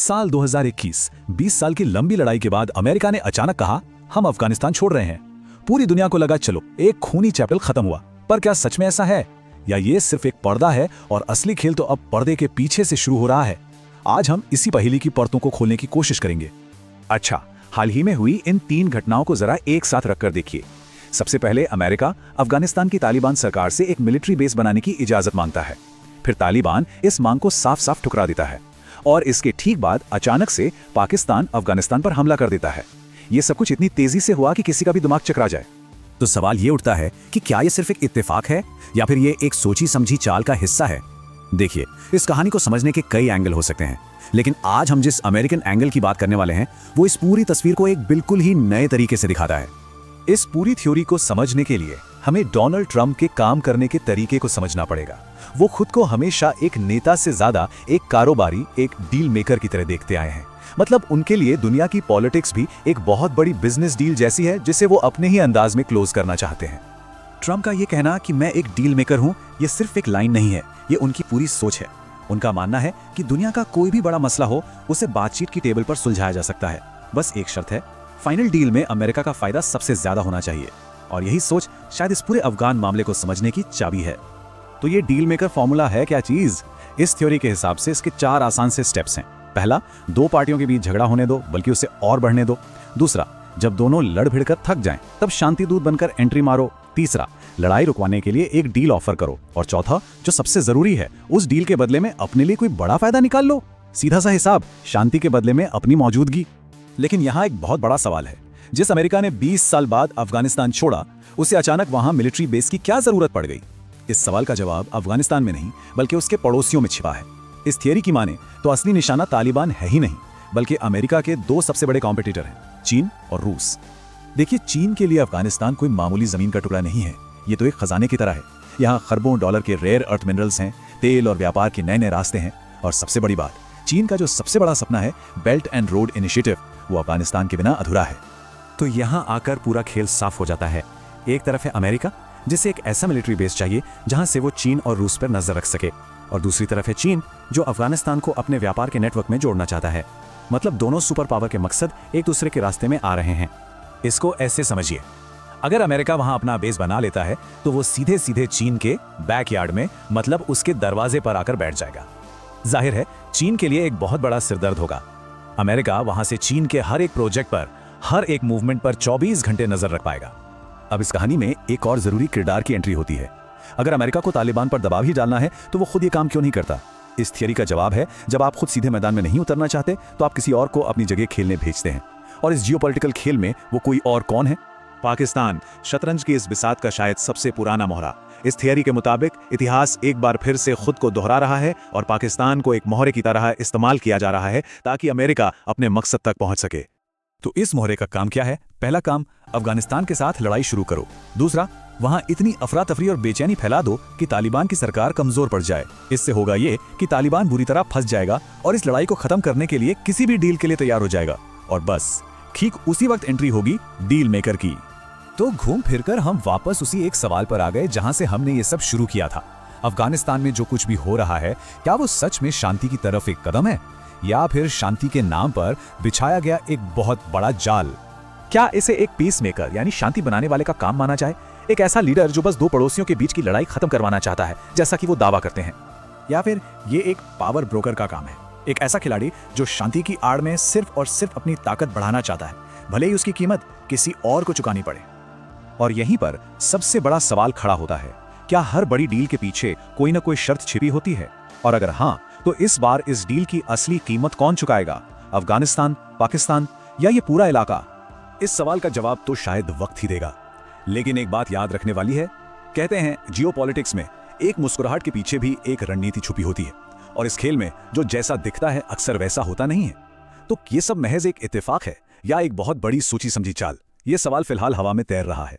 साल 2021, 20 साल की लंबी लड़ाई के बाद अमेरिका ने अचानक कहा, हम अफगानिस्तान छोड़ रहे हैं। पूरी दुनिया को लगा चलो एक खूनी चैप्टर खत्म हुआ। पर क्या सच में ऐसा है, या ये सिर्फ एक पर्दा है और असली खेल तो अब पर्दे के पीछे से शुरू हो रहा है? आज हम इसी पहेली की परतों को खोलने की कोशिश करेंगे। अच्छा, हाल ही में हुई इन 3 घटनाओं को जरा एक साथ रखकर देखिए। सबसे पहले अमेरिका अफगानिस्तान की तालिबान सरकार से एक मिलिट्री बेस बनाने की इजाजत मांगता है। फिर तालिबान इस मांग को साफ साफ ठुकरा देता है और इसके ठीक बाद अचानक से पाकिस्तान अफगानिस्तान पर हमला कर देता है। ये सब कुछ इतनी तेजी से हुआ कि किसी का भी दिमाग चकरा जाए। तो सवाल ये उठता है कि क्या ये सिर्फ एक इत्तेफाक है या फिर ये एक सोची समझी चाल का हिस्सा है? देखिए, इस कहानी को समझने के कई एंगल हो सकते हैं, लेकिन आज हम जिस अमेरिकन एंगल की बात करने वाले हैं वो इस पूरी तस्वीर को एक बिल्कुल ही नए तरीके से दिखाता है। इस पूरी थ्योरी को समझने के लिए हमें डोनाल्ड ट्रंप के काम करने के तरीके को समझना पड़ेगा। वो खुद को हमेशा एक नेता से ज्यादा एक कारोबारी, एक डील मेकर की तरह देखते आए हैं। मतलब उनके लिए दुनिया की पॉलिटिक्स भी एक बहुत बड़ी बिजनेस डील जैसी है जिसे वो अपने ही अंदाज में क्लोज करना चाहते हैं। ट्रंप का ये कहना कि मैं एक डील मेकर हूं, ये सिर्फ एक लाइन नहीं है, ये उनकी पूरी सोच है। उनका मानना है कि दुनिया का कोई भी बड़ा मसला हो उसे बातचीत की टेबल पर सुलझाया जा सकता है। बस एक शर्त है, फाइनल डील में अमेरिका का फायदा सबसे ज्यादा होना चाहिए। और यही सोच शायद इस पूरे अफगान मामले को समझने की चाबी है। तो ये डील मेकर फॉर्मूला है क्या चीज? इस थ्योरी के हिसाब से इसके 4 आसान से स्टेप्स हैं। पहला, 2 पार्टियों के बीच झगड़ा होने दो, बल्कि उसे और बढ़ने दो। दूसरा, जब दोनों लड़ भिड़कर थक जाएं, तब शांति दूत बनकर एंट्री मारो। तीसरा, लड़ाई रुकवाने के लिए एक डील ऑफर करो। और चौथा, जो सबसे जरूरी है, उस डील के बदले में अपने लिए कोई बड़ा फायदा निकाल लो। सीधा सा हिसाब, शांति के बदले में अपनी मौजूदगी। लेकिन यहाँ एक बहुत बड़ा सवाल है। जिस अमेरिका ने 20 साल बाद अफगानिस्तान छोड़ा, उसे अचानक वहां मिलिट्री बेस की क्या जरूरत पड़ गई? इस सवाल का जवाब अफगानिस्तान में नहीं बल्कि उसके पड़ोसियों में छिपा है। इस थियरी की माने तो असली निशाना तालिबान है ही नहीं, बल्कि अमेरिका के 2 सबसे बड़े कॉम्पिटिटर हैं, चीन और रूस। देखिए, चीन के लिए अफगानिस्तान कोई मामूली जमीन का टुकड़ा नहीं है, ये तो एक खजाने की तरह है। यहाँ खरबों डॉलर के रेयर अर्थ मिनरल्स हैं, तेल और व्यापार के नए नए रास्ते हैं। और सबसे बड़ी बात, चीन का जो सबसे बड़ा सपना है, बेल्ट एंड रोड इनिशिएटिव, वो अफगानिस्तान के बिना अधूरा है। तो यहाँ आकर पूरा खेल साफ हो जाता है। एक तरफ है अमेरिका, जिसे एक ऐसा मिलिट्री बेस चाहिए जहां से वो चीन और रूस पर नजर रख सके, और दूसरी तरफ है चीन, जो अफगानिस्तान को अपने व्यापार के नेटवर्क में जोड़ना चाहता है। मतलब दोनों सुपर पावर के मकसद एक दूसरे के रास्ते में आ रहे हैं। इसको ऐसे समझिए, अगर अमेरिका वहां अपना बेस बना लेता है तो वो सीधे सीधे चीन के बैकयार्ड में, मतलब उसके दरवाजे पर आकर बैठ जाएगा। जाहिर है, चीन के लिए एक बहुत बड़ा सिरदर्द होगा। अमेरिका वहां से चीन के हर एक प्रोजेक्ट पर, हर एक मूवमेंट पर 24 घंटे नजर रख पाएगा। अब इस कहानी में एक और जरूरी किरदार की एंट्री होती है। अगर अमेरिका को तालिबान पर दबाव ही डालना है तो वो खुद ये काम क्यों नहीं करता? इस थियरी का जवाब है, जब आप खुद सीधे मैदान में नहीं उतरना चाहते तो आप किसी और को अपनी जगह खेलने भेजते हैं। और इस जियोपॉलिटिकल खेल में वो कोई और कौन है? पाकिस्तान, शतरंज की इस बिसात का शायद सबसे पुराना मोहरा। इस थियरी के मुताबिक इतिहास एक बार फिर से खुद को दोहरा रहा है और पाकिस्तान को एक मोहरे की तरह इस्तेमाल किया जा रहा है ताकि अमेरिका अपने मकसद तक पहुंच सके। तो इस मोहरे का काम क्या है? पहला काम, अफगानिस्तान के साथ लड़ाई शुरू करो। दूसरा, वहां इतनी अफरा तफरी और बेचैनी फैला दो कि तालिबान की सरकार कमजोर पड़ जाए। इससे होगा ये कि तालिबान बुरी तरह फंस जाएगा और इस लड़ाई को खत्म करने के लिए किसी भी डील के लिए तैयार हो जाएगा। और बस ठीक उसी वक्त एंट्री होगी डील मेकर की। तो घूम फिरकर हम वापस उसी एक सवाल पर आ गए जहां से हमने ये सब शुरू किया था। अफगानिस्तान में जो कुछ भी हो रहा है, क्या वो सच में शांति की तरफ एक कदम है, या फिर शांति के नाम पर बिछाया गया एक बहुत बड़ा जाल? क्या इसे एक पीस मेकर यानी शांति बनाने वाले का काम माना जाए, एक ऐसा लीडर जो बस 2 पड़ोसियों के बीच की लड़ाई खत्म करवाना चाहता है, जैसा कि वो दावा करते हैं? या फिर ये एक पावर ब्रोकर का काम है, एक ऐसा खिलाड़ी जो शांति की आड़ में सिर्फ और सिर्फ अपनी ताकत बढ़ाना चाहता है, भले ही उसकी कीमत किसी और को चुकानी पड़े? और यहीं पर सबसे बड़ा सवाल खड़ा होता है, क्या हर बड़ी डील के पीछे कोई ना कोई शर्त छिपी होती है? और अगर हाँ, तो इस बार इस डील की असली कीमत कौन चुकाएगा? अफगानिस्तान, पाकिस्तान, या ये पूरा इलाका? इस सवाल का जवाब तो शायद वक्त ही देगा। लेकिन एक बात याद रखने वाली है, कहते हैं जियोपॉलिटिक्स में एक मुस्कुराहट के पीछे भी एक रणनीति छुपी होती है, और इस खेल में जो जैसा दिखता है अक्सर वैसा होता नहीं है। तो ये सब महज एक इत्तेफाक है या एक बहुत बड़ी सोची समझी चाल? ये सवाल फिलहाल हवा में तैर रहा है।